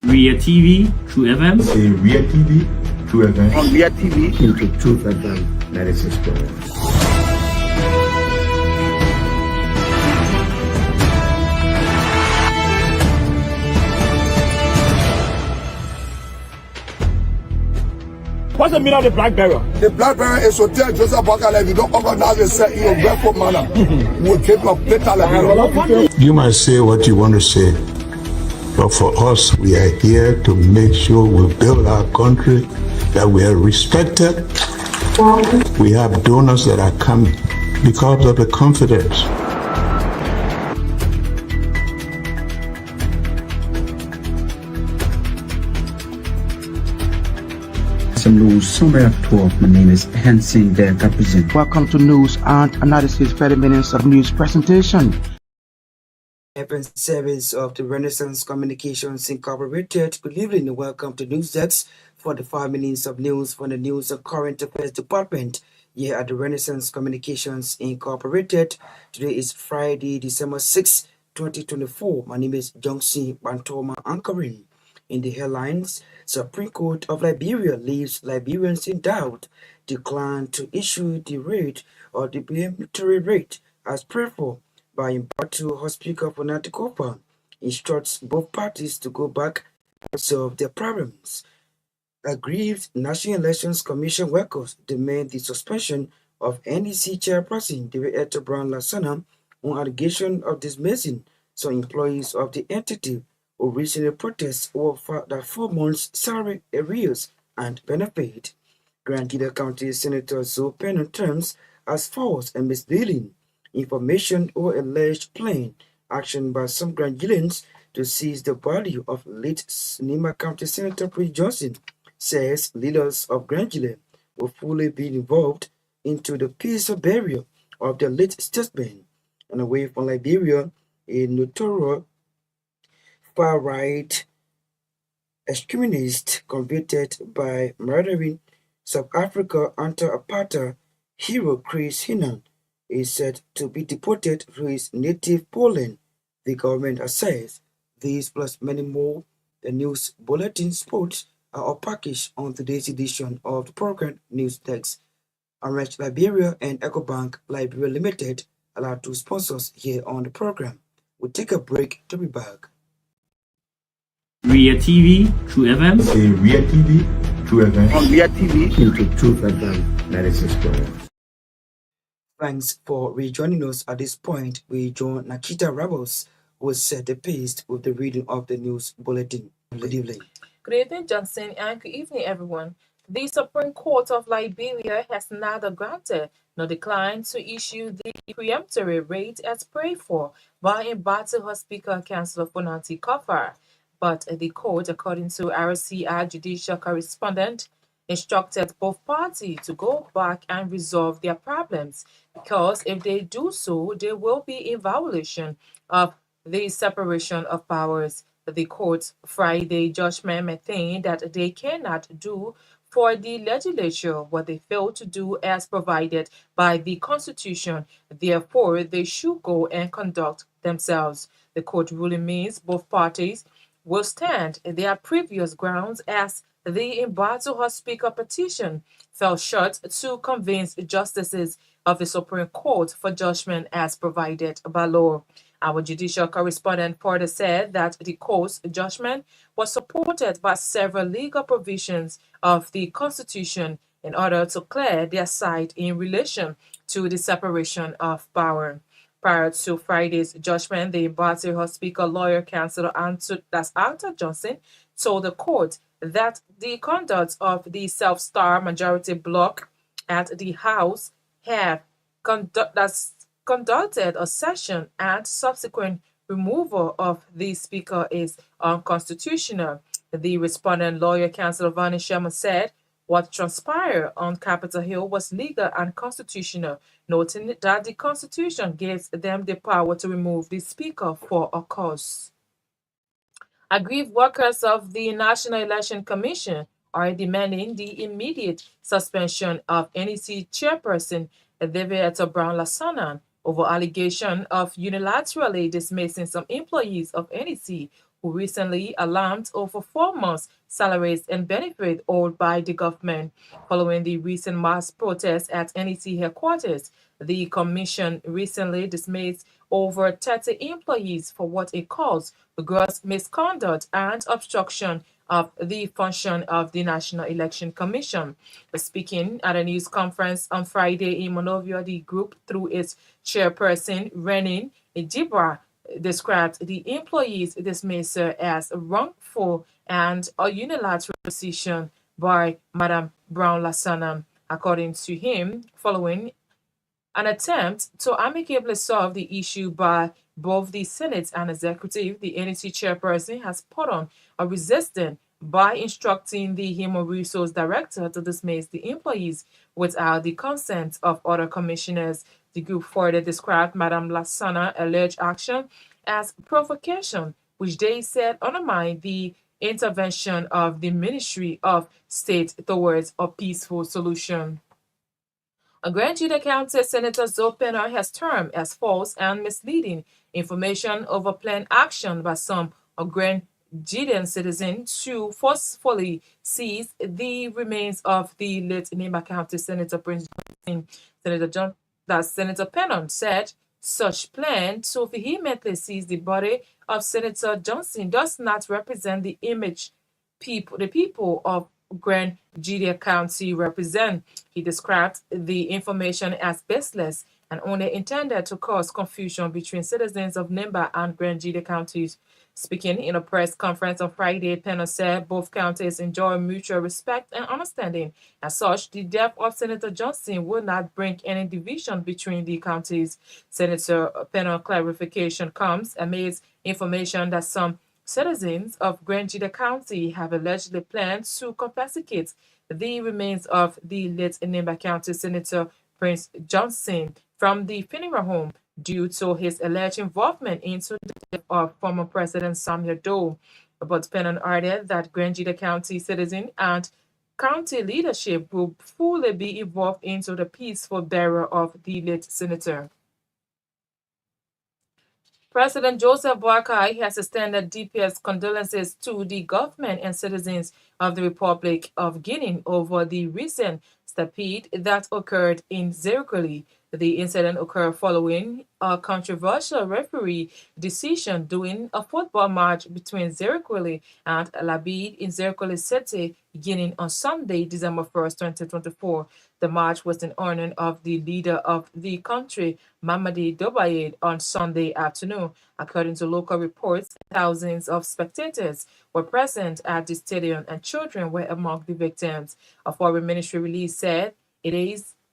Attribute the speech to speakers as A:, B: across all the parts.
A: Ria TV, True FM.
B: Say Ria TV, True FM.
C: On Ria TV,
B: into True FM 96.1.
C: What's the meaning of the black barrier?
D: The black barrier is to tell Joseph Bakala, if you don't organize yourself in a grateful manner, we'll take your fatal.
E: You might say what you want to say, but for us, we are here to make sure we build our country, that we are respected. We have donors that are coming because of the confidence.
F: Some news summary of 12. My name is Hansen Der Represent. Welcome to News and Analysis 30 minutes of news presentation.
G: FM service of the Renaissance Communications Incorporated. Good evening and welcome to News Desk for the 5 minutes of news from the News and Current Affairs Department here at the Renaissance Communications Incorporated. Today is Friday, December 6, 2024. My name is Johnson Gbarntolmah Naketa. In the headlines, Supreme Court of Liberia leaves Liberians in doubt, declined to issue the rate or the parliamentary rate as prayed for by Impartial House Speaker Naketa Roberts, instructs both parties to go back and solve their problems. Aggrieved National Elections Commission workers demand the suspension of NEC chairperson David Brown Lasana on allegation of dismissing some employees of the entity who recently protest over the 4 months salary arrears and benefit. Grandida County Senator Zoe Pennon terms as false and misleading information or alleged plain action by some Grandians to seize the body of late Nima County Senator Prince Johnson, says leaders of Grandila will fully be involved into the peaceful burial of their late statesman. And away from Liberia, a notorious far-right extremist convicted by murdering South Africa anti-apartheid hero Chris Hinan is said to be deported to his native Poland, the government has said. These plus many more, the news bulletin sports are all packaged on today's edition of the program News Desk. Unreached Liberia and EcoBank Liberia Limited are our two sponsors here on the program. We'll take a break to be back.
A: Ria TV, True FM.
B: Say Ria TV, True FM.
C: On Ria TV,
B: into True FM 96.1.
G: Thanks for rejoining us at this point. We join Naketa Roberts, who will set the pace with the reading of the news bulletin. Good evening.
H: Good evening, Johnson, and good evening, everyone. The Supreme Court of Liberia has neither granted nor declined to issue the preemptory rate as prayed for by Impartial House Speaker Councillor Naketa Roberts. But the court, according to RCI judicial correspondent, instructed both parties to go back and resolve their problems, because if they do so, they will be in violation of the separation of powers. The court's Friday judgment maintained that they cannot do for the legislature what they failed to do as provided by the Constitution. Therefore, they should go and conduct themselves. The court ruling means both parties will stand their previous grounds as the Impartial House Speaker petition fell short to convince justices of the Supreme Court for judgment as provided by law. Our judicial correspondent further said that the court's judgment was supported by several legal provisions of the Constitution in order to clear their side in relation to the separation of power. Prior to Friday's judgment, the Impartial House Speaker lawyer Councillor Arthur Johnson told the court that the conduct of the self-star majority bloc at the House have conducted a session and subsequent removal of the Speaker is unconstitutional. The respondent lawyer Councillor Vani Sherman said what transpired on Capitol Hill was legal and constitutional, noting that the Constitution gives them the power to remove the Speaker for a cause. Aggrieved workers of the National Election Commission are demanding the immediate suspension of NEC chairperson David Brown Lasana over allegation of unilaterally dismissing some employees of NEC who recently alarmed over 4 months' salaries and benefits owed by the government. Following the recent mass protests at NEC headquarters, the commission recently dismissed over 30 employees for what it calls gross misconduct and obstruction of the function of the National Election Commission. Speaking at a news conference on Friday in Monrovia, the group, through its chairperson, Renin Ejibra, described the employees' dismissal as wrongful and a unilateral decision by Madam Brown Lasana. According to him, following an attempt to amicably solve the issue by both the Senate and Executive, the NEC chairperson has put on a resistance by instructing the Human Resource Director to dismiss the employees without the consent of other commissioners. The group further described Madam Lasana's alleged action as provocation, which they said undermined the intervention of the Ministry of State towards a peaceful solution. A Grand Juda County Senator Zoe Penner has termed as false and misleading information over planned action by some Grand Judean citizens to forcefully seize the remains of the late Nimba County Senator Prince Johnson. Senator Penner said such plan to vehemently seize the body of Senator Johnson does not represent the image the people of Grand Juda County represent. He described the information as baseless and only intended to cause confusion between citizens of Nimba and Grand Juda counties. Speaking in a press conference on Friday, Penner said both counties enjoy mutual respect and understanding. As such, the death of Senator Johnson will not bring any division between the counties. Senator Penner's clarification comes amidst information that some citizens of Grand Juda County have allegedly planned to confiscate the remains of the late Nimba County Senator Prince Johnson from the funeral home due to his alleged involvement into the death of former President Samuel Doe. But Penner added that Grand Juda County citizens and county leadership will fully be involved into the peaceful burial of the late senator. President Joseph Boakai has extended deepest condolences to the government and citizens of the Republic of Guinea over the recent stampede that occurred in Zirkuli. The incident occurred following a controversial referee decision during a football match between Zirkuli and Labid in Zirkuli City, Guinea on Sunday, December 1st, 2024. The match was in honor of the leader of the country, Mamadi Doumbouya, on Sunday afternoon. According to local reports, thousands of spectators were present at the stadium and children were among the victims. A foreign ministry release said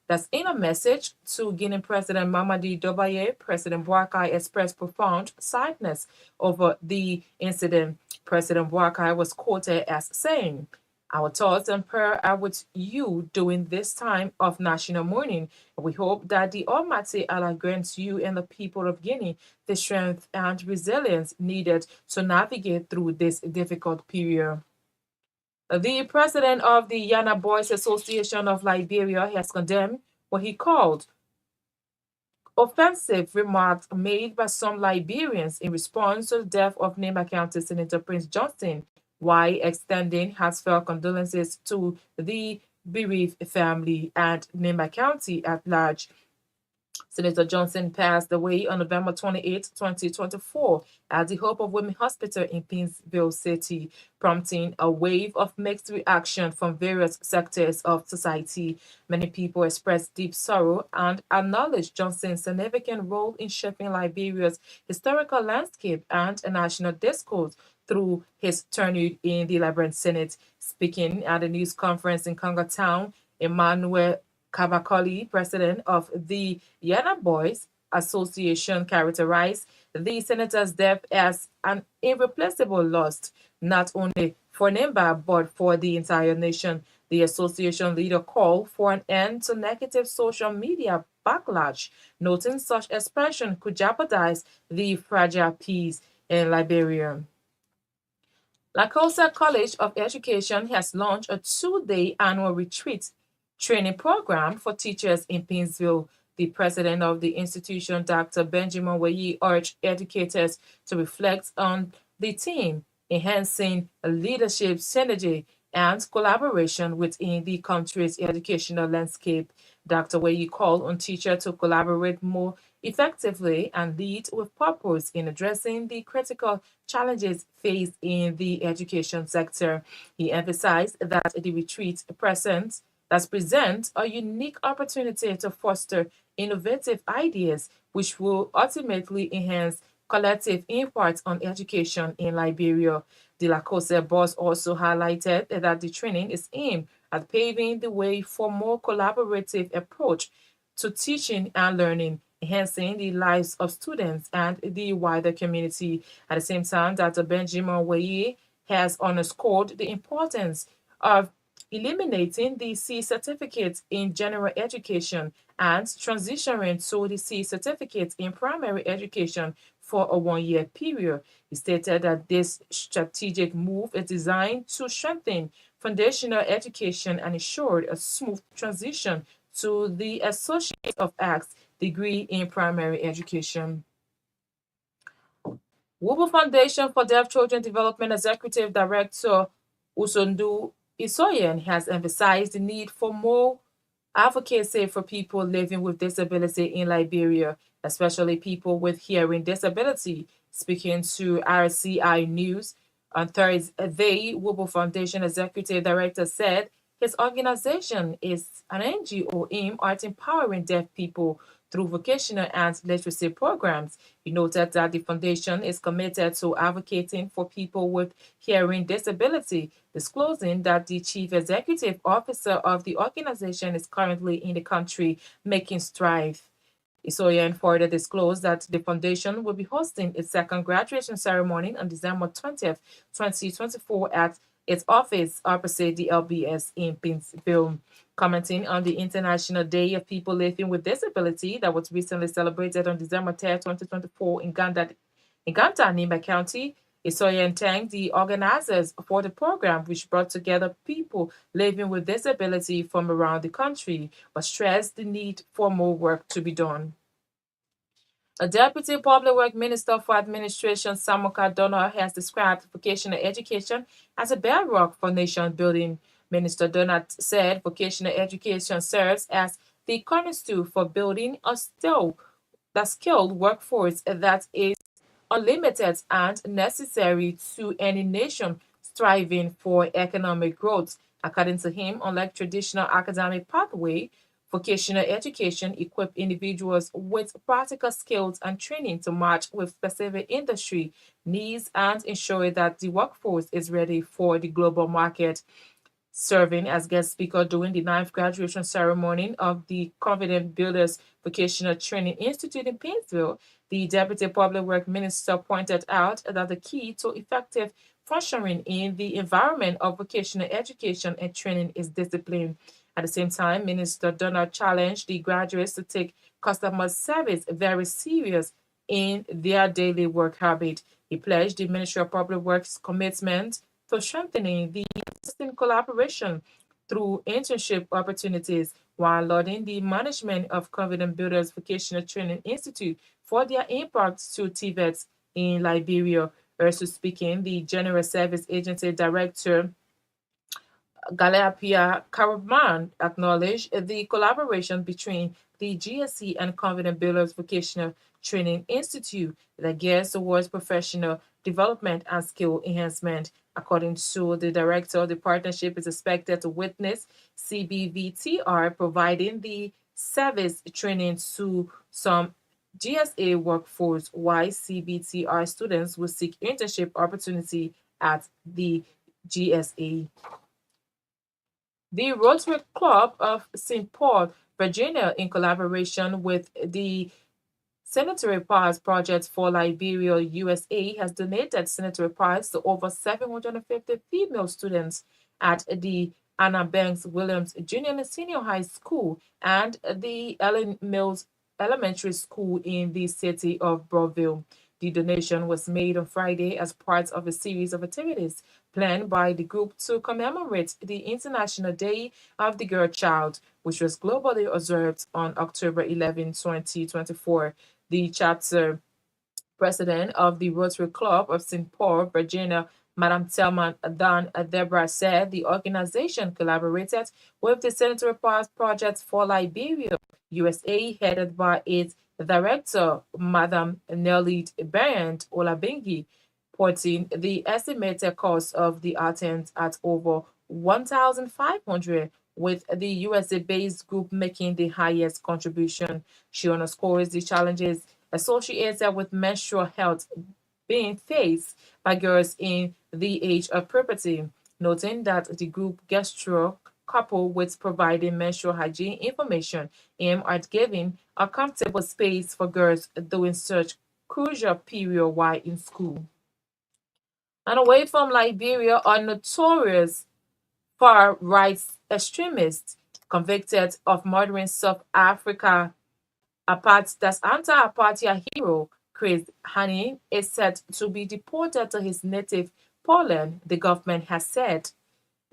H: that's in a message to Guinean President Mamadi Doumbouya, President Boakai expressed profound sadness over the incident. President Boakai was quoted as saying, "Our thoughts and prayer are with you during this time of national mourning. We hope that the Almighty Allah grants you and the people of Guinea the strength and resilience needed to navigate through this difficult period." The president of the Yana Boys Association of Liberia has condemned what he called offensive remarks made by some Liberians in response to the death of Nimba County Senator Prince Johnson, while extending heartfelt condolences to the bereaved family and Nimba County at large. Senator Johnson passed away on November 28, 2024 at the Hope of Women Hospital in Pinsville City, prompting a wave of mixed reaction from various sectors of society. Many people expressed deep sorrow and acknowledged Johnson's significant role in shaping Liberia's historical landscape and a national discourse through his tenure in the Liberian Senate. Speaking at a news conference in Congo Town, Emmanuel Cavacoli, president of the Yana Boys Association, characterized the senator's death as an irreplaceable loss, not only for Nimba but for the entire nation. The association leader called for an end to negative social media backlash, noting such expression could jeopardize the fragile peace in Liberia. La Cosa College of Education has launched a 2-day annual retreat training program for teachers in Pinsville. The president of the institution, Dr. Benjamin Wayi, urged educators to reflect on the team, enhancing leadership synergy and collaboration within the country's educational landscape. Dr. Wei called on teachers to collaborate more effectively and lead with purpose in addressing the critical challenges faced in the education sector. He emphasized that the retreat presents a unique opportunity to foster innovative ideas which will ultimately enhance collective impact on education in Liberia. De La Cosa boss also highlighted that the training is aimed at paving the way for more collaborative approach to teaching and learning, enhancing the lives of students and the wider community. At the same time, Dr. Benjamin Weye has underscored the importance of eliminating the C certificate in general education and transitioning to the C certificate in primary education for a one-year period. He stated that this strategic move is designed to strengthen foundational education and ensure a smooth transition to the Associate of Arts degree in primary education. Wubu Foundation for Deaf Children Development Executive Director Usondu Isoyen has emphasized the need for more advocacy for people living with disability in Liberia, especially people with hearing disability. Speaking to RCI News on Thursday, Wubu Foundation Executive Director said his organization is an NGO aimed at empowering deaf people through vocational and literacy programs. He noted that the foundation is committed to advocating for people with hearing disability, disclosing that the chief executive officer of the organization is currently in the country making strides. Isoyen further disclosed that the foundation will be hosting its second graduation ceremony on December 20th, 2024 at its office opposite the LBS in Pinsville. Commenting on the International Day of People Living with Disability that was recently celebrated on December 3rd, 2024 in Ganta, Nimba County, Isoyen thanked the organizers for the program, which brought together people living with disability from around the country, but stressed the need for more work to be done. A Deputy Public Works Minister for Administration, Samuka Donor, has described vocational education as a bedrock for nation building. Minister Donor said vocational education serves as the cornerstone for building a skilled workforce that is unlimited and necessary to any nation striving for economic growth. According to him, unlike traditional academic pathway, vocational education equips individuals with practical skills and training to match with specific industry needs and ensure that the workforce is ready for the global market. Serving as guest speaker during the 9th graduation ceremony of the Confident Builders Vocational Training Institute in Painesville, the Deputy Public Works Minister pointed out that the key to effective functioning in the environment of vocational education and training is discipline. At the same time, Minister Donald challenged the graduates to take customer service very serious in their daily work habit. He pledged the Ministry of Public Works' commitment to strengthening the existing collaboration through internship opportunities while lauding the management of Confident Builders Vocational Training Institute for their impact to TVETs in Liberia. Also speaking, the General Service Agency Director Galapia Karaman acknowledged the collaboration between the GSE and Confident Builders Vocational Training Institute that gears towards professional development and skill enhancement. According to the director, the partnership is expected to witness CBVTR providing the service training to some GSA workforce, while CBTR students will seek internship opportunity at the GSA. The Rotary Club of St. Paul, Virginia, in collaboration with the Sanitary Pads Project for Liberia, USA, has donated sanitary pads to over 750 female students at the Anna Banks Williams Junior and Senior High School and the Ellen Mills Elementary School in the city of Brownsville. The donation was made on Friday as part of a series of activities planned by the group to commemorate the International Day of the Girl Child, which was globally observed on October 11, 2024. The chapter President of the Rotary Club of St. Paul, Virginia, Madam Thelma Deborah said the organization collaborated with the Sanitary Project for Liberia, USA, headed by its director, Madam Nellie Bryant Olabingi, putting the estimated cost of the attempt at over 1,500, with the USA-based group making the highest contribution. She underscores the challenges associated with menstrual health being faced by girls in the age of puberty, noting that the group gestures coupled with providing menstrual hygiene information aimed at giving a comfortable space for girls during such crucial period while in school. And away from Liberia, a notorious far-right extremist convicted of murdering South Africa anti-apartheid hero Chris Hani is set to be deported to his native Poland, the government has said.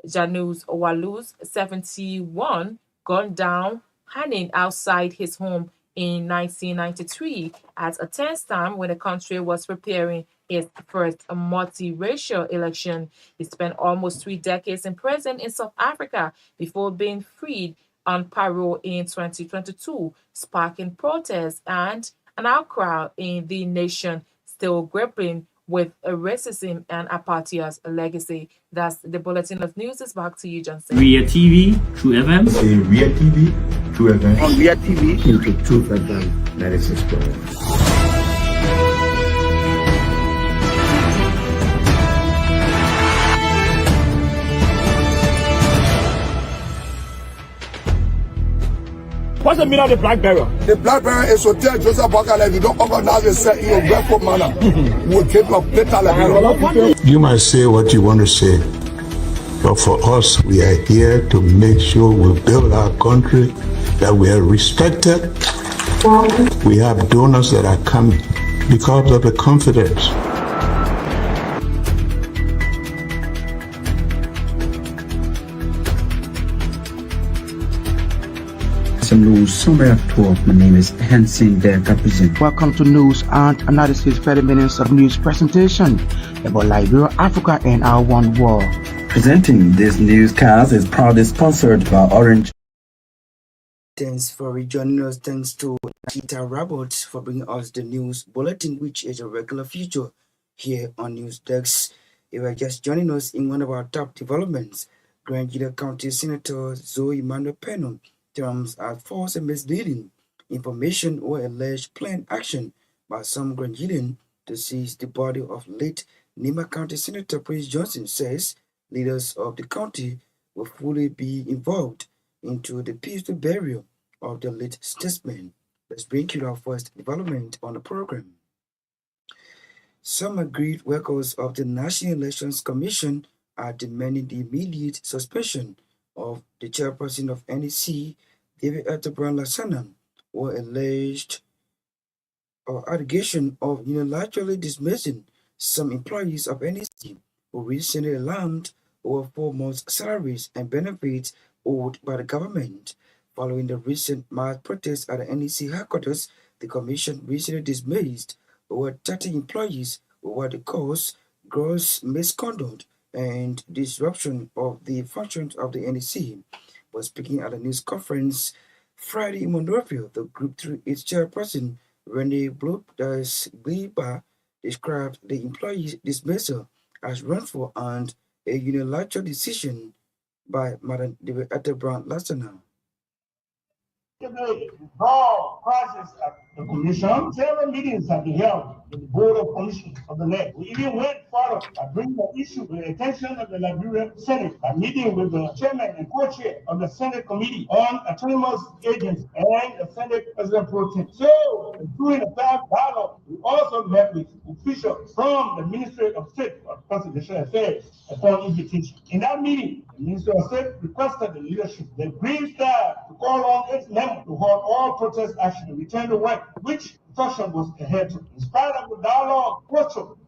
H: Janusz Walus, 71, gunned down Hani outside his home in 1993 at a tense time when the country was preparing its first multiracial election. He spent almost 3 decades in prison in South Africa before being freed on parole in 2022, sparking protests and an outcry in the nation still grappling with racism and apartheid's legacy. That's the bulletin of news. Is back to you, Johnson.
A: Ria TV, True FM.
B: Say Ria TV, True FM.
F: On Myean TV,
B: Into Truth FM 96.1.
C: What's the meaning of the black barrier?
D: The black barrier is to tell Joseph Bakala, if you don't organize yourself in a grateful manner, we'll keep your data like
E: You might say what you want to say, but for us, we are here to make sure we build our country, that we are respected. We have donors that are coming because of the confidence.
F: Some news summary at 12. My name is Hansen der Represent. Welcome to News and Analysis 30 minutes of news presentation about Liberia, Africa, and our one world.
I: Presenting this newscast is proudly sponsored by Orange.
G: Thanks for joining us. Thanks to Naketa Roberts for bringing us the news bulletin, which is a regular feature here on News Desk. If you are just joining us in one of our top developments, Grand Gila County Senator Zoe Manuel Peno terms as false and misleading information or alleged planned action by some Grangilan to seize the body of late Nima County Senator Prince Johnson says leaders of the county will fully be involved into the peaceful burial of the late statesman. Let's bring you our first development on the program. Some aggrieved workers of the National Elections Commission are demanding the immediate suspension of the chairperson of NEC, David Lasana, or alleged allegation of unilaterally dismissing some employees of NEC who recently alarmed over 4 months' salaries and benefits owed by the government. Following the recent mass protests at the NEC headquarters, the commission recently dismissed over 30 employees over the cause gross misconduct and disruption of the functions of the NEC. But speaking at a news conference Friday in Monrovia, the group through its chairperson, Renee Bloop-Gliba, described the employees' dismissal as wrongful and a unilateral decision by Madam Lasana.
C: The law process at the commission, several meetings have been held with the board of commissioners of the NEC. We even went further by bringing the issue to the attention of the Liberian Senate by meeting with the chairman and co-chair of the Senate Committee on Autonomous Agents and the Senate President Pro Tem. So, during the past dialogue, we also met with officials from the Ministry of State for Constitutional Affairs upon invitation. In that meeting, the Ministry of State requested the leadership, the brief staff, to call on its members to halt all protest action and return to work, which instruction was adhered to. In spite of the dialogue,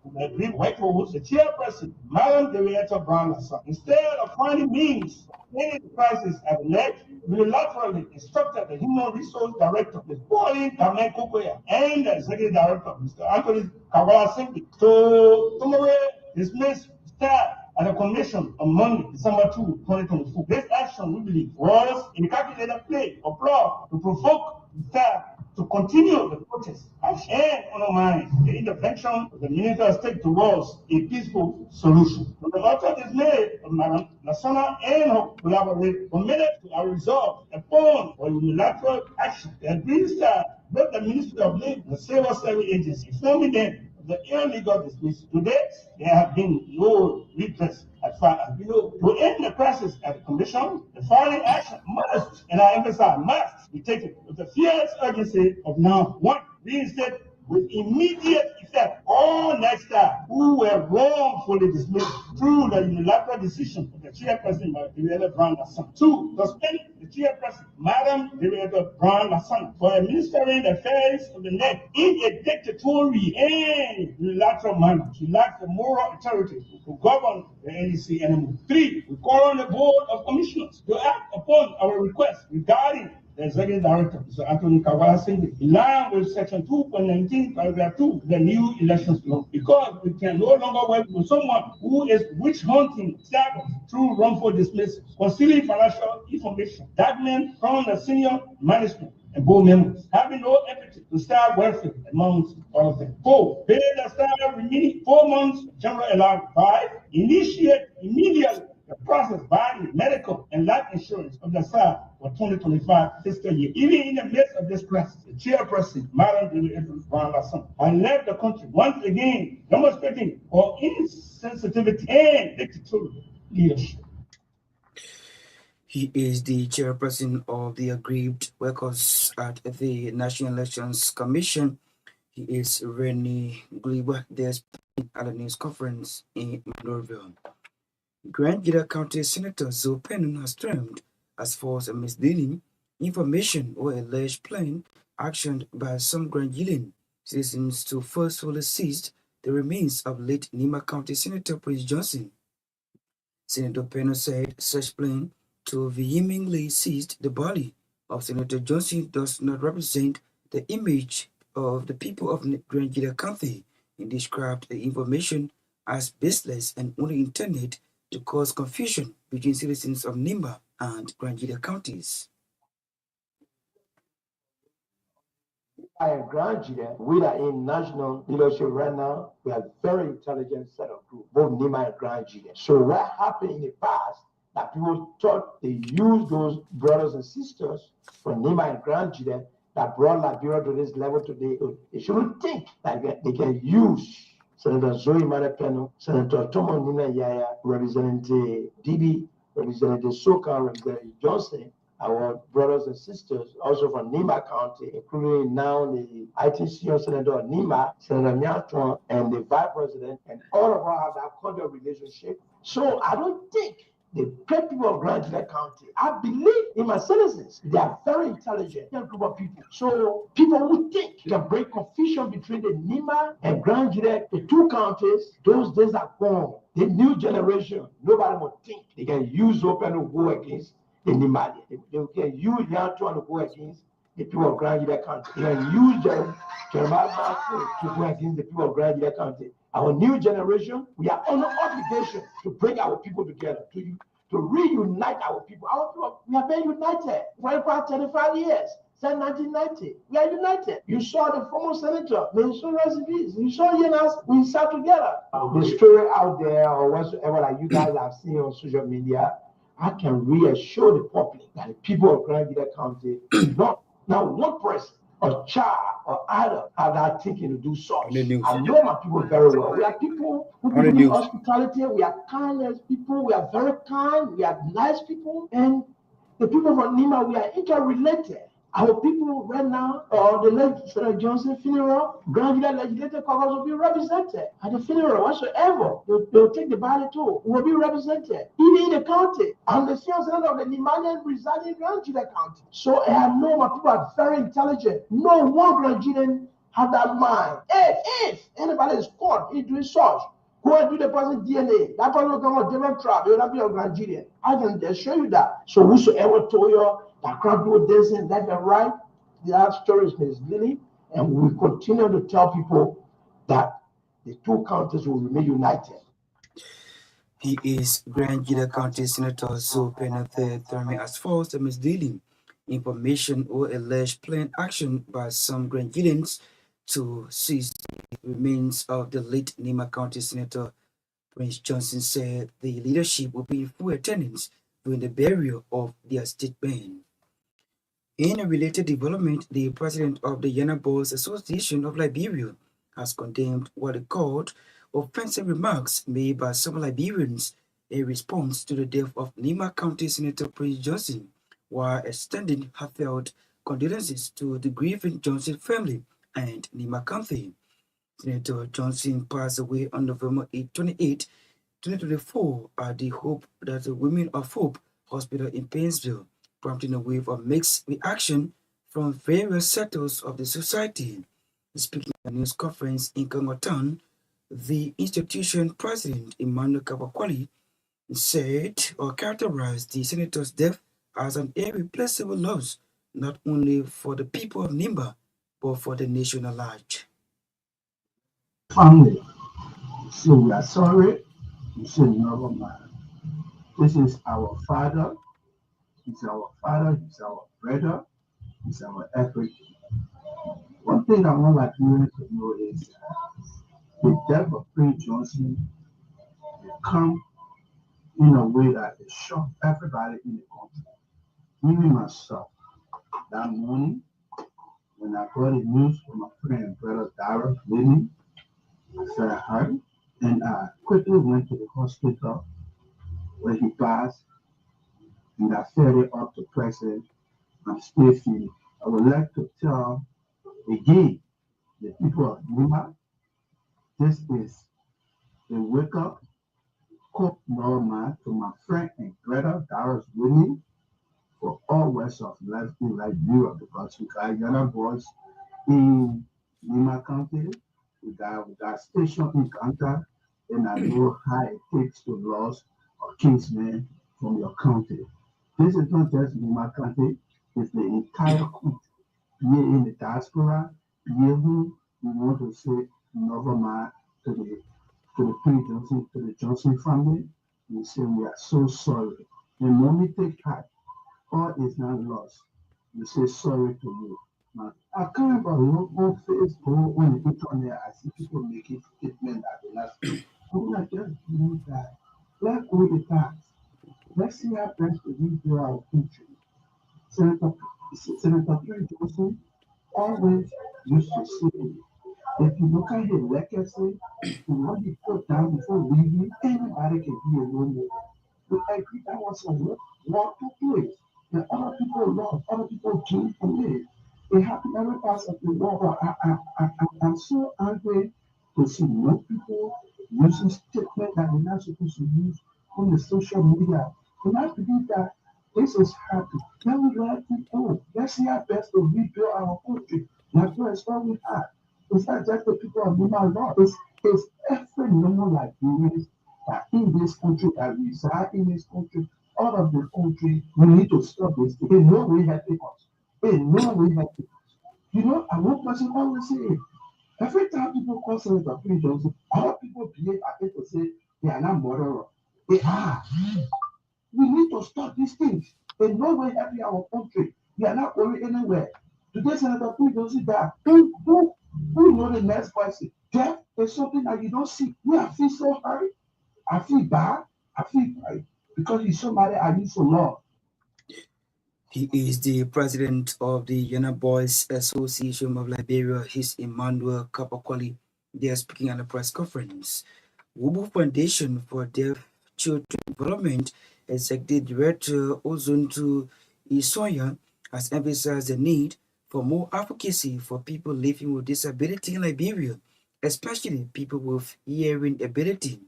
C: the agreed white house, the chairperson, Madam Henrietta Brown-Lasson, instead of finding means of ending the crisis at the leg, unilaterally instructed the Human Resource Director, Ms. Pauline Kamen Kokoya, and the Executive Director, Mr. Anthony Kawala Singh, to tomorrow dismiss staff at a commission on Monday, December 2, 2024. This action, we believe, was a calculated play of law to provoke the staff to continue the protest and undermine the intervention of the Minister of State towards a peaceful solution. The letter is made of Madam Lasona and her collaborators committed to our resolve upon or unilateral action. The agreed staff with the Ministry of Labor and Civil Service Agency, informing them of the illegal dismissal. To date, there have been no redress as far as we know. To end the crisis at the Commission, the following action must, and I emphasize must, be taken with the fierce urgency of now. One, reinstate with immediate effect all next staff who were wrongfully dismissed through the unilateral decision of the chairperson, Madam Henrietta Brown-Lasson. Two, suspend the chairperson, Madam Henrietta Brown-Lasson, for administering the affairs of the NEC in a dictatorial and unilateral manner. She lacks the moral authority to govern the NEC anymore. Three, we call on the Board of Commissioners to act upon our request regarding the Executive Director, Mr. Anthony Kawala Singh, in line with Section 2.19, Paragraph 2, the new elections law, because we can no longer work with someone who is witch hunting staff through wrongful dismissal, concealing financial information, documents from the senior management and board members, having no empathy to staff welfare amongst all of them. 4, pay the staff remaining 4 months general allowance. 5, initiate immediately the process buying medical and life insurance of the staff for 2025 fiscal year. Even in the midst of this crisis, the chairperson, Madam Henrietta Brown-Lasson, has led the country once again demonstrating her insensitivity and dictatorial leadership.
G: He is the chairperson of the aggrieved workers at the National Elections Commission. He is Rennie Gliba. They're speaking at a news conference in Monroeville. Grand Gida County Senator Zoe Pennon has termed as false and misleading information or alleged plain action by some Grand Gilead citizens to forcefully seize the remains of late Nima County Senator Prince Johnson. Senator Pennon said such plan to vehemently seize the body of Senator Johnson does not represent the image of the people of Grand Gida County and described the information as baseless and only intended to cause confusion between citizens of Nimba and Grand Gida counties.
J: Grand Gida, we are in national leadership right now. We are very intelligent set of group, both Nima and Grand Gida. So what happened in the past that people thought they used those brothers and sisters from Nima and Grand Gida that brought Liberia to this level today. They shouldn't think that they can use Senator Zoe Pennon, Senator Tomo Nina Yaya, Representative Didi, Representative Soka, Representative Johnson, our brothers and sisters, also from Nima County, including now the ITC Senator of Nima, Senator Nyaton, and the Vice President, and all of us have that cordial relationship. So I don't think the people of Grand Gida County, I believe in my citizens. They are very intelligent group of people. So people who think you can bring confusion between the Nima and Grand Gida, the two counties, those days are gone. The new generation, nobody will think they can use open to go against the Nima. They can use Yanto to go against the people of Grand Gida County. They can use Jeremiah to go against the people of Grand Gida County. Our new generation, we are under obligation to bring our people together, to reunite our people. Our people, we have been united for about 35 years. Since 1990, we are united. You saw the former senator, the insurance fees. You saw Yenas, we sat together. The story out there, or whatsoever that you guys have seen on social media, I can reassure the public that the people of Grand Gida County, not one person, or child, or adult have that thinking to do so. I know my people very well. We are people who believe in hospitality. We are kindness people. We are very kind. We are nice people. And the people from Nima, we are interrelated. Our people right now, or the late Senator Johnson funeral, Grand Gida legislative caucus will be represented at the funeral whatsoever. They'll take the body too. Will be represented. Even in the county. I'm the senior senator of the Nimanian residing in Grand Gida County. So I know my people are very intelligent. No one Grand Gidan have that mind. If anybody is caught in doing such, go and do the person's DNA. That person will come on different trap. It will not be your Nigerian. I can assure you that. So whosoever told you that crowd people dancing left and right, that story is misleading. And we continue to tell people that the two countries will remain united.
G: He is Grand Gila County Senator Zoe Penathe Therme as false and misleading information or alleged planned action by some Grand Gilans to seize the remains of the late Nima County Senator. Prince Johnson said the leadership will be in full attendance during the burial of their state man. In a related development, the president of the Yana Boys Association of Liberia has condemned what he called offensive remarks made by some Liberians in response to the death of Nima County Senator Prince Johnson, while extending heartfelt condolences to the grieving Johnson family and Nima County. Senator Johnson passed away on November 28, 2024 at the Women of Hope Hospital in Painesville, prompting a wave of mixed reaction from various sectors of the society. Speaking at a news conference in Kangotan, the institution president, Emmanuel Kabakwali, said or characterized the senator's death as an irreplaceable loss, not only for the people of Nimba, but for the nation at large.
J: Family, so we are sorry, we say never mind. This is our father, he's our brother, he's our everything. One thing I want Liberians to know is the death of Prince Johnson will come in a way that it shocked everybody in the country, even myself. That morning, when I got the news from my friend and brother Dara Lenny, I said I heard, and I quickly went to the hospital where he passed, and I fed it up to President. I'm still feeling. I would like to tell again the people of Nima, this is a wake up call normal to my friend and brother Dara Lenny for all West of Liberia, because we got younger boys in Nima County. We got station in Kanta, and I know how it takes to lose a kinsman from your county. This is not just Nima County, it's the entire country. Here in the diaspora, here who we want to say never mind to the Prince Johnson, to the Johnson family. We say we are so sorry. And when we take heart, all is not lost. We say sorry to you. Now, I can't look on Facebook when you put on there, I see people making statements that they last week. I'm not just doing that. Let's go with the tax. Let's see how best we rebuild our country. Senator Prince Johnson always used to say, if you look at his legacy, what he put down before leaving, anybody can be a role model. We agree that was a war to place. And other people lost, other people came from it. It happened every part of the world. I'm so angry to see more people using statements that they're not supposed to use on the social media. And I believe that this is happy. Then we let it go. Let's see our best to rebuild our country. That's what we have. It's not just the people of Nima law. It's every normal Liberians that in this country, that reside in this country, out of the country. We need to stop this. In no way helping us. In no way helping us. You know, and one person always say, every time people call Senator Prince Johnson, other people behave as if to say they are not murderers. They are. We need to stop these things. In no way helping our country. We are not going anywhere. Today, Senator Prince Johnson died. Who know the next person? Death is something that you don't see. I feel so hurt. I feel bad. I feel bad because he's somebody I used to love.
G: He is the president of the Yana Boys Association of Liberia. He's Emmanuel Kabakwali. They are speaking at a press conference. Wubu Foundation for Deaf Children Development Executive Director Ozuntu Isoya has emphasized the need for more advocacy for people living with disability in Liberia, especially people with hearing ability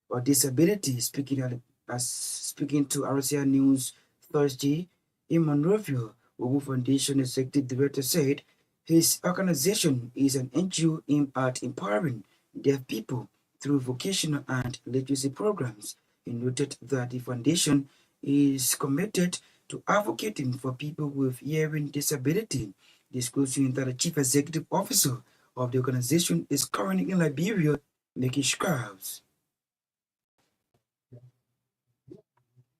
G: or disability. Speaking to RCR News Thursday, in Monrovia, Wubu Foundation Executive Director said His organization is an NGO aimed at empowering deaf people through vocational and literacy programs. He noted that the foundation is committed to advocating for people with hearing disability, disclosing that the chief executive officer of the organization is currently in Liberia making strides.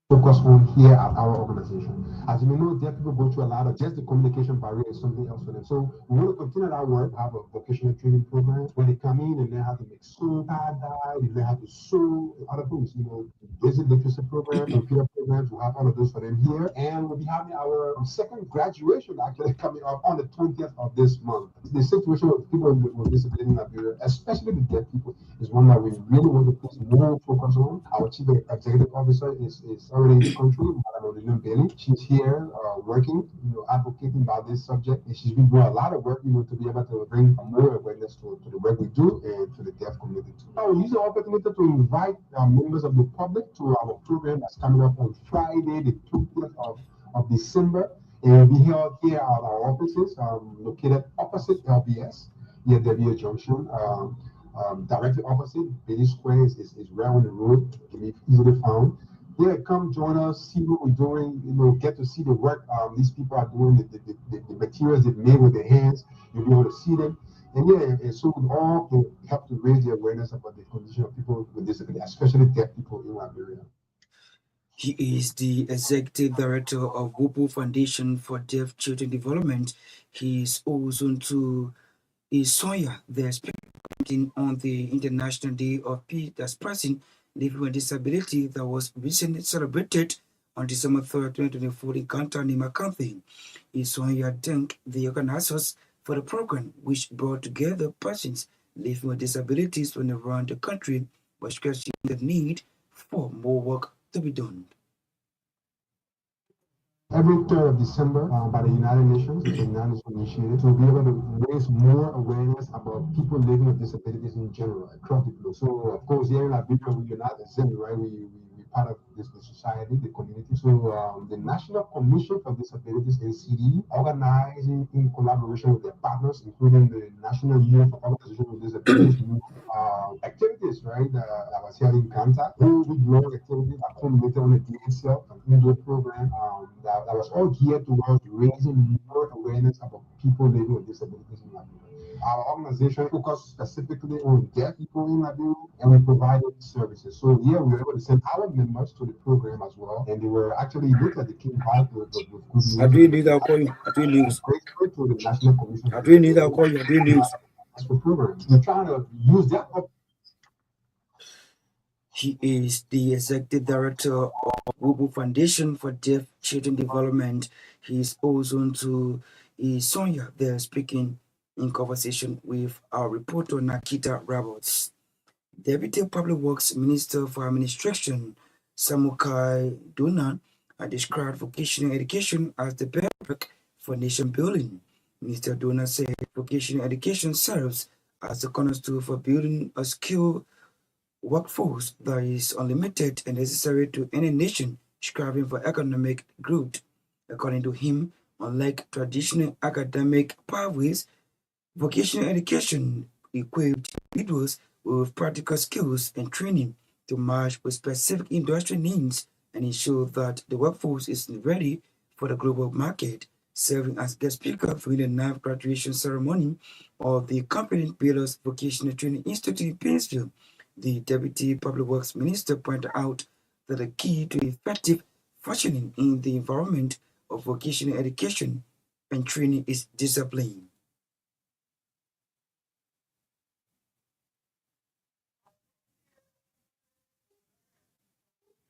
K: Focus on here at our organization. As you may know, deaf people go through a lot of just the communication barrier is something else for them. So we want to continue our work, have a vocational training program where they come in and learn how to make soap, tie-dye, they learn how to sew, other things, basic literacy program, computer programs, we'll have all of those for them here. And we'll be having our second graduation actually coming up on the 20th of this month. The situation with people with disability in Liberia, especially with deaf people, is one that we really want to put more focus on. Our chief executive officer is already in the country, Madam Bailey. She's here working, advocating about this subject, and she's been doing a lot of work, to be able to bring more awareness to the work we do and to the deaf community too. We use the opportunity to invite members of the public to our program that's coming up on Friday, the 20th of December, and it will be held here at our offices, located opposite LBS, near Debbie Junction. Directly opposite Bailey Square is right on the road, can be easily found. Yeah, come join us, see what we're doing, get to see the work these people are doing, the materials they've made with their hands, you'll be able to see them. And yeah, and so we all can help to raise the awareness about the condition of people with disability, especially deaf people in Liberia.
G: He is the executive director of WUPU Foundation for Deaf Children Development. He is also to Sonia, the speaking on the International Day of Peace Person Living with Disability that was recently celebrated on December 3rd, 2024 in Kanta, Nima County. Sonia thanked the organizers for the program, which brought together persons living with disabilities from around the country, but stressing the need for more work to be done.
K: Every 3rd of December by the United Nations, it's a United Nations initiative, to be able to raise more awareness about people living with disabilities in general across the globe. So, of course, here in Liberia, we are not exempt, right? We're part of the society, the community. So, the National Commission for Disabilities, NCD, organizing in collaboration with their partners, including the National Union for Organizations with Disabilities, activities, right? I was here in Kanta, whole week-long activities that culminated on the day itself, an indoor program that was all geared towards raising more awareness about people living with disabilities in Liberia. Our organization focused specifically on deaf people in Liberia, and we provided services. So here we were able to send our members to the program as well, and they were actually looked at the came back with good news.
G: I do need that call you. I do news.
K: To the National Commission.
G: I do need that call you. I do news.
K: Programs. We're trying to use that.
G: He is the executive director of WUPU Foundation for Deaf Children Development. He is also to Sonia there speaking in conversation with our reporter Naketa Roberts. Deputy Public Works Minister for Administration Samukai Donan described vocational education as the bedrock for nation building. Mr. Donan said vocational education serves as the cornerstone for building a skilled workforce that is unlimited and necessary to any nation striving for economic growth. According to him, unlike traditional academic pathways, vocational education equips individuals with practical skills and training to match with specific industry needs and ensure that the workforce is ready for the global market. Serving as guest speaker during the 9th graduation ceremony of the Competent Builders Vocational Training Institute in Painesville, the Deputy Public Works Minister pointed out that the key to effective functioning in the environment of vocational education and training is discipline.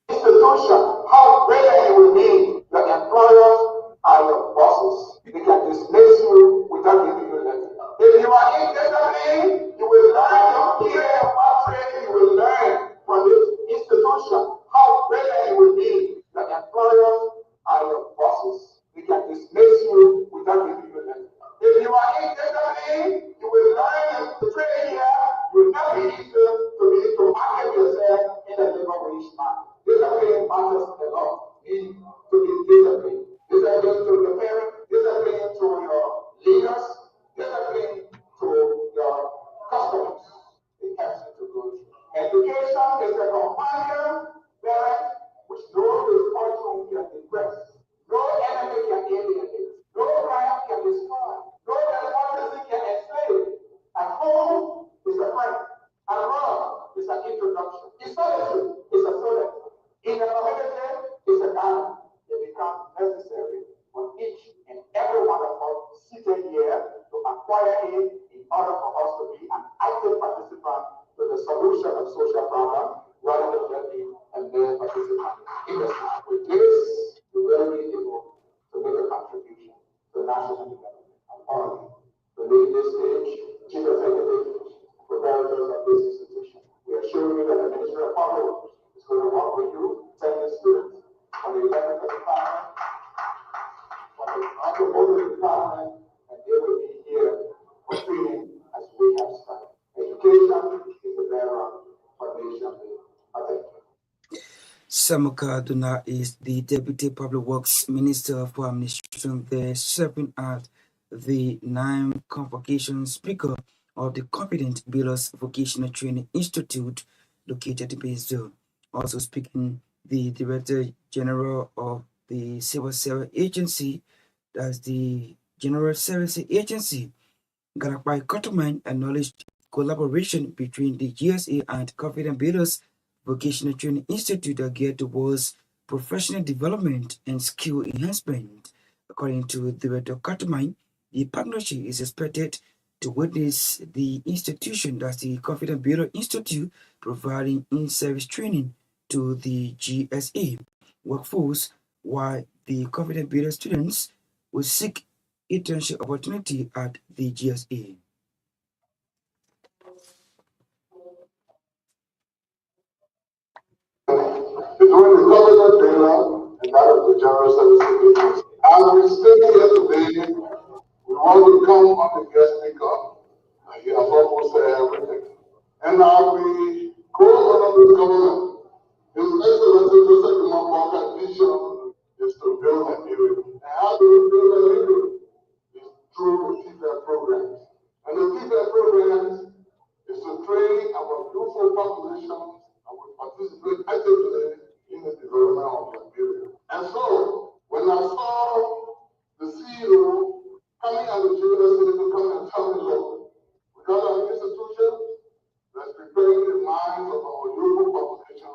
J: Institution, how great it will be your employers are your bosses. They can displace you without giving you letter. If you are indisciplined, you will learn your care, what training you will learn from this institution. How great it will be your employers are your bosses. They can displace you without giving you letter. If you are indisciplined, you will learn to train here. You will not be able to market yourself in the labor wage market. Discipline matters a lot. You need to be disciplined. Discipline to the parent, discipline to your leaders, time it becomes necessary for each and every one of us seated here to acquire it in order for us to be an active participant to the solution of social problems rather than just being a mere participant in the system. With this, we will be able to make a contribution to national development. And finally, to lead this stage, Chief Executive, proprietors of this institution, we assure you that the Ministry of Public Works is going to work with you, sending students from the electrical department, from the automotive department, and they will be here for training as we have started. Education is the bearer for nation building. Thank you.
G: Samuka Duna is the Deputy Public Works Minister for Administration there, serving as the 9th Convocation Speaker of the Competent Builders Vocational Training Institute located in Brazil. Also speaking, the Director General of the Civil Service Agency, that's the General Service Agency, Garapai Kotoman, acknowledged collaboration between the GSA and Confident Builders Vocational Training Institute are geared towards professional development and skill enhancement. According to Director Kotoman, the partnership is expected to witness the institution, that's the Confident Builder Institute, providing in-service training to the GSA workforce, while the Confident Builder students will seek internship opportunity at the GSA.
J: Between the government builder and that of the General Service Agency. As we stand here today, we want to come on the guest speaker. He has almost said everything. And now we go on this government. His Excellency Joseph Gbarntolmah vision is to build a area. And how do we build a area? It's through the TFL programs. And the TFL programs is to train our youthful population and will participate actively in the development of Liberia. And so, when I saw the CEO coming out of the USA to come and tell me, look, we got an institution that's preparing the minds of our youthful population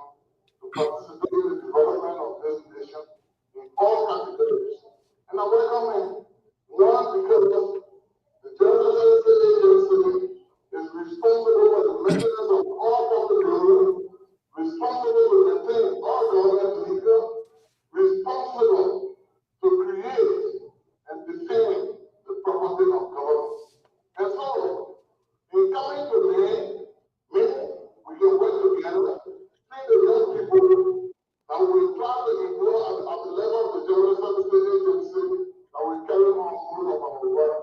J: to participate in the development of this nation in all categories. And I welcome him. One, because the General Service Agency is responsible for the maintenance of all public buildings, responsible to maintain all government legal, responsible to create and defend the property of government. And so, in coming to me, we can work together, train the young people that will try to employ at the level of the General Service Agency that will carry on most of our work.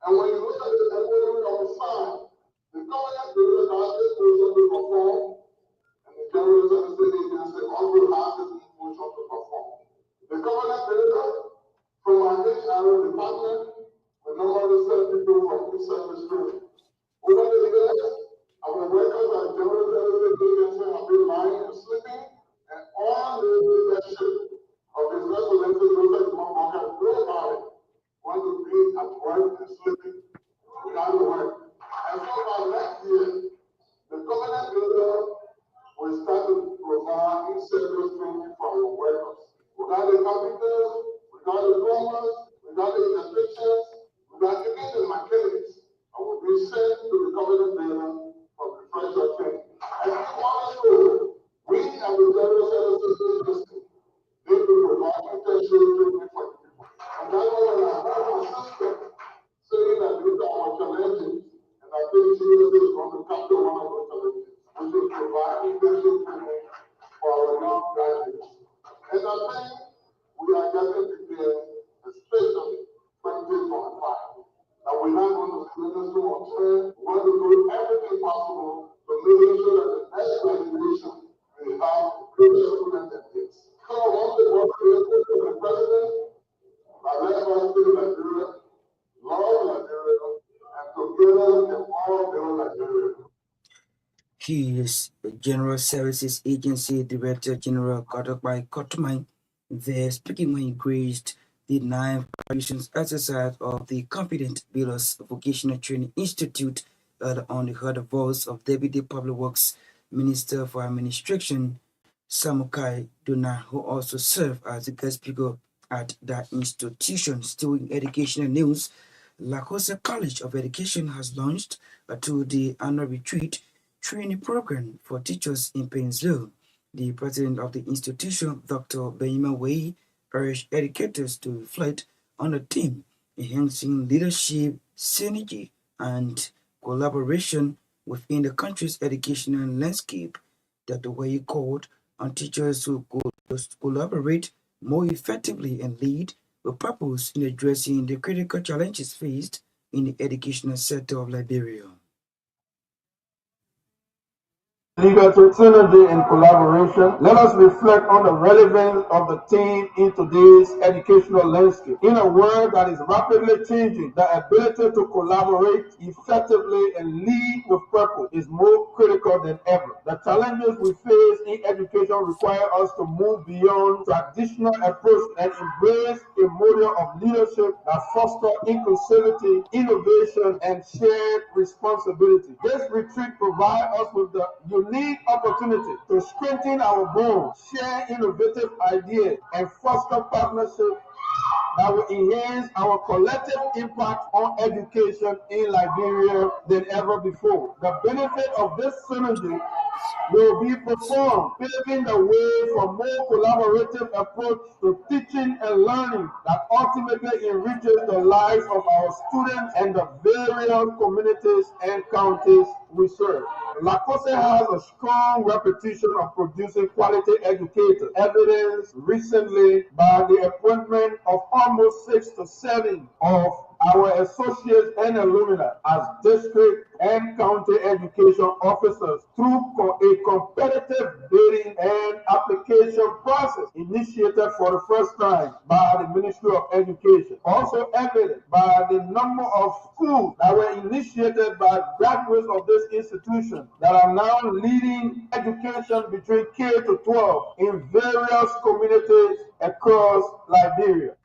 J: And when you look at the MOU that we signed, the government builders are able to perform, and the General Service Agency also has this function to perform. The government builder, from our HR department, we normally send people from each service training. Over the years, our workers at the General Service Agency have been lying and sleeping, and all the leadership of His Excellency Joseph Gbarntolmah Naketa want to be at work and sleeping without work. And so by next year, the government builder will start to provide in-service training for our workers. Without the carpenters, without the plumbers, without the electricians, without even the mechanics, I will be sent to the government builder for refresher training. And we want to show we at the General Services Agency need to provide internship training for the people. And that's why when I heard my sister saying that these are our challenges, and I think Jesus is going to capture one of those challenges. We should provide internship training for our young graduates. And I think we are getting prepared, especially 2025. That we're not going to spend this too much time. We're going to do everything possible to make sure that the next generation will have great students and kids. So I want to work with the president, that let us build Nigeria, love Nigeria, and together we can all build Nigeria.
G: He is the General Services Agency Director General Gbarntolmah Naketa, there speaking when he graced the 9th operations exercise of the Confident Builders Vocational Training Institute on the heard voice of Deputy Public Works Minister for Administration, Samukai Duna, who also served as the guest speaker at that institution. Still in educational news, Lakota College of Education has launched a 2-day annual retreat training program for teachers in Painesville. The president of the institution, Dr. Benjamin Wei, urged educators to reflect on the theme, enhancing leadership, synergy, and collaboration within the country's educational landscape. Dr. Wei called on teachers to collaborate more effectively and lead with purpose in addressing the critical challenges faced in the educational sector of Liberia.
J: Leadership, synergy, and collaboration. Let us reflect on the relevance of the theme in today's educational landscape. In a world that is rapidly changing, the ability to collaborate effectively and lead with purpose is more critical than ever. The challenges we face in education require us to move beyond traditional approach and embrace a model of leadership that fosters inclusivity, innovation, and shared responsibility. This retreat provides us with the unique opportunity to strengthen our bonds, share innovative ideas, and foster partnerships that will enhance our collective impact on education in Liberia than ever before. The benefit of this synergy will be performed, paving the way for more collaborative approach to teaching and learning that ultimately enriches the lives of our students and the various communities and counties we serve. Lakose has a strong reputation of producing quality educators, evidenced recently by the appointment of almost 6 to 7 of our associates and alumni as district and county education officers through a competitive bidding and application process initiated for the first time by the Ministry of Education. Also evident by the number of schools that were initiated by graduates of this institution that are now leading education between K to 12 in various communities across Liberia.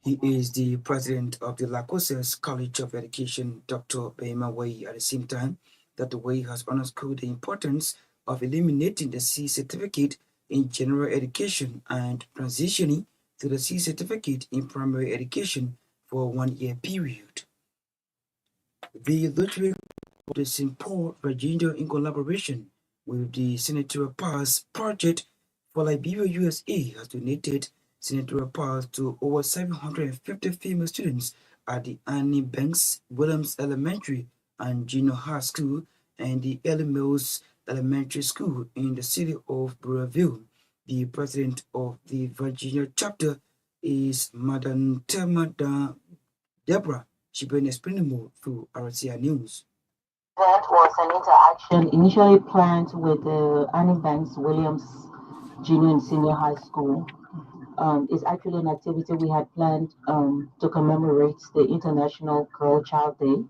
G: He is the president of the Lakosas College of Education, Dr. Behima Wei. At the same time, Dr. Wei has underscored the importance of eliminating the C certificate in general education and transitioning to the C certificate in primary education for a 1-year period. The Lottery of the St. Paul, Virginia, in collaboration with the Senatorial Pass Project for Liberia, USA, has donated senatorial pass to over 750 female students at the Annie Banks Williams Elementary and Junior High School and the Early Mills Elementary School in the city of Burrillville. The president of the Virginia chapter is Madam Thelma Deborah. She been explaining more through RCI News.
L: That was an interaction initially planned with the Annie Banks Williams Junior and Senior High School. It's actually an activity we had planned to commemorate the International Girl Child Day,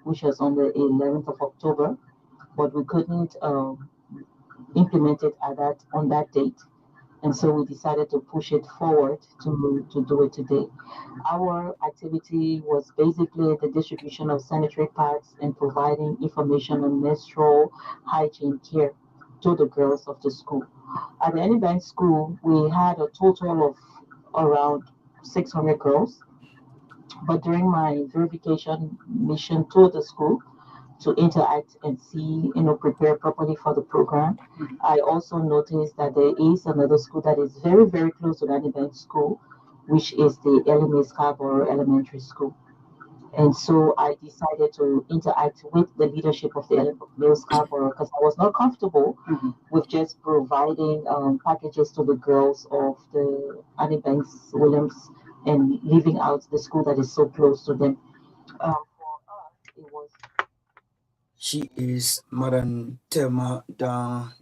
L: which was on the 11th of October, but we couldn't implement it on that date. And so we decided to push it forward to do it today. Our activity was basically the distribution of sanitary pads and providing information on menstrual hygiene care to the girls of the school. At the Annie Banks School, we had a total of around 600 girls. But during my verification mission to the school to interact and see, prepare properly for the program, I also noticed that there is another school that is very, very close to the Annie Banks School, which is the Ellie Scarborough Elementary School. And so I decided to interact with the leadership of the Ellie Scarborough because I was not comfortable with just providing packages to the girls of the Annie Banks Williams and leaving out the school that is so close to them. For us, it was.
G: She is Madam Thelma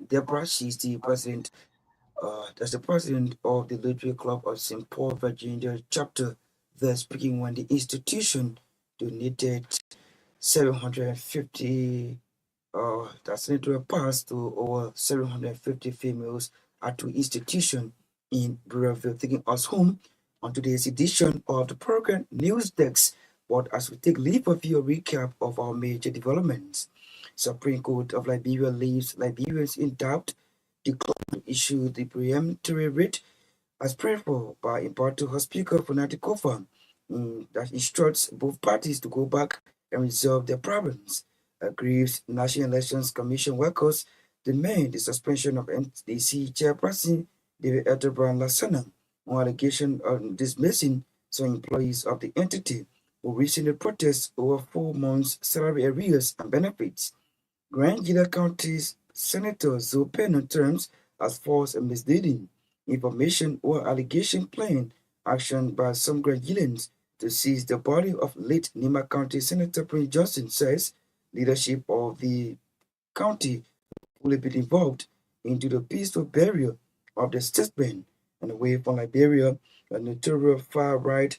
G: Deborah. She's the president. That's the president of the Lottery Club of St. Paul, Virginia chapter. They're speaking when the institution donated 750 senatorial pass to over 750 females at the institution in Burrillville, taking us home on today's edition of the program News Desk. But as we take leave of you, a recap of our major developments. Supreme Court of Liberia leaves Liberians in doubt declined to issue the preemptory writ as prayed for by Impartial House Speaker Funati Kofa that instructs both parties to go back and resolve their problems. Aggrieved National Elections Commission workers demand the suspension of NDC chairperson David Eldebrand Lassana on allegation of dismissing some employees of the entity who recently protested over 4 months' salary arrears and benefits. Grand Gila County's Senator Zoe Pennon terms as false and misleading information or allegation playing action by some Grand Gilans to seize the body of late Nima County Senator Prince Johnson says leadership of the county will be involved into the peaceful burial of the statesman. And away from Liberia, a notorious far-right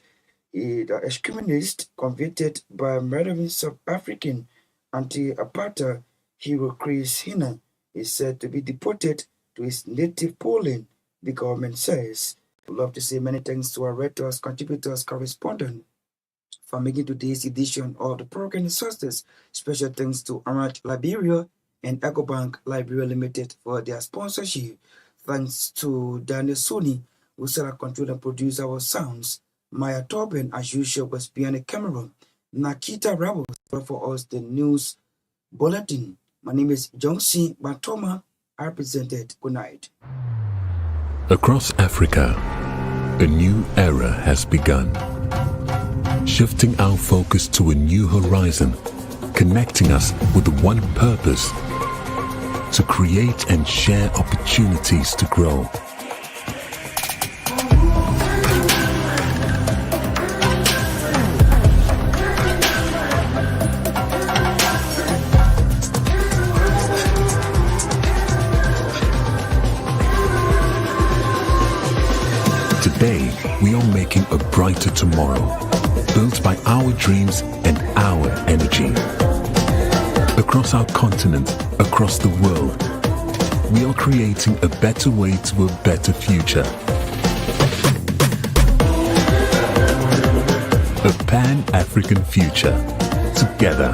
G: extremist convicted by murdering South African anti-apartheid hero Chris Hina is said to be deported to his native Poland, the government says. We'd love to say many thanks to our writers, contributors, correspondents for making today's edition of the program sources. Special thanks to Amat Liberia and EcoBank Liberia Limited for their sponsorship. Thanks to Daniel Soni, who set our control and produce our sounds. Maya Torgbean, as usual, was behind the camera. Naketa Roberts brought for us the news bulletin. My name is Johnson Gbarntolmah. I presented. Good night.
M: Across Africa, a new era has begun. Shifting our focus to a new horizon, connecting us with one purpose: to create and share opportunities to grow. Today, we are making a brighter tomorrow, built by our dreams and our energy. Across our continent, across the world, we are creating a better way to a better future. A Pan-African future. Together.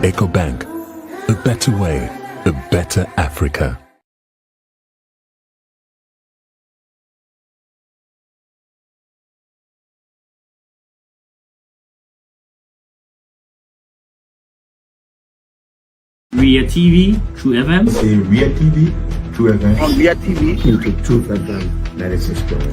M: EcoBank. A better way, a better Africa.
A: Via TV, True FM.
B: Say Via TV, True FM.
F: On Via TV,
B: Into True FM 96.1.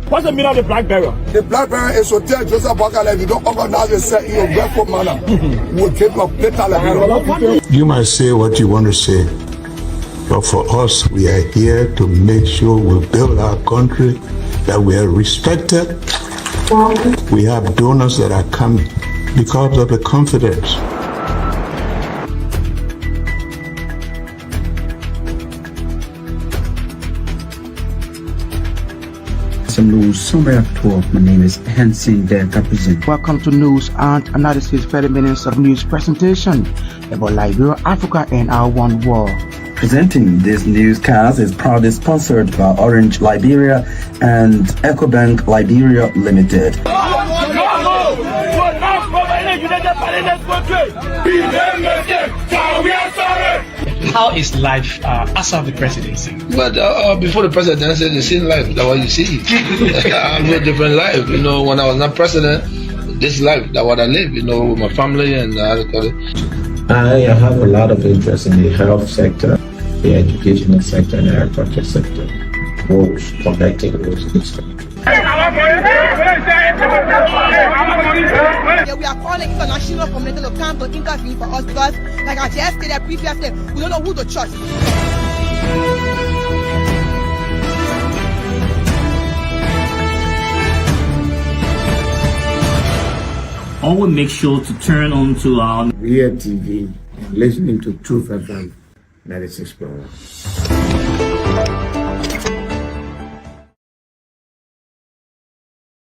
C: What's the meaning of the black barrier?
D: The black barrier is to tell Joseph Bakala if you don't organize yourself in a grateful manner, we'll keep up later.
E: You might say what you want to say, but for us, we are here to make sure we build our country, that we are respected. We have donors that are coming because of the confidence.
F: Some news summary of 12. My name is Johnson Gbarntolmah Naketa. Welcome to News and Analysis 30 minutes of news presentation about Liberia, Africa, and our one world.
I: Presenting this newscast is proudly sponsored by Orange Liberia and EcoBank Liberia Limited.
N: How is life after the presidency?
O: But before the presidency, the same life, that's what you see. I live a different life. You know, when I was not president, this life, that's what I live, you know, with my family and
P: I have a lot of interest in the health sector, the educational sector, and the agriculture sector. Roads, connecting roads in this country.
Q: We are calling international community to come to intervene for us because, like I just stated previously, we don't know who to trust.
A: Always make sure to turn on to our
B: Via TV and listening to True FM 96.1.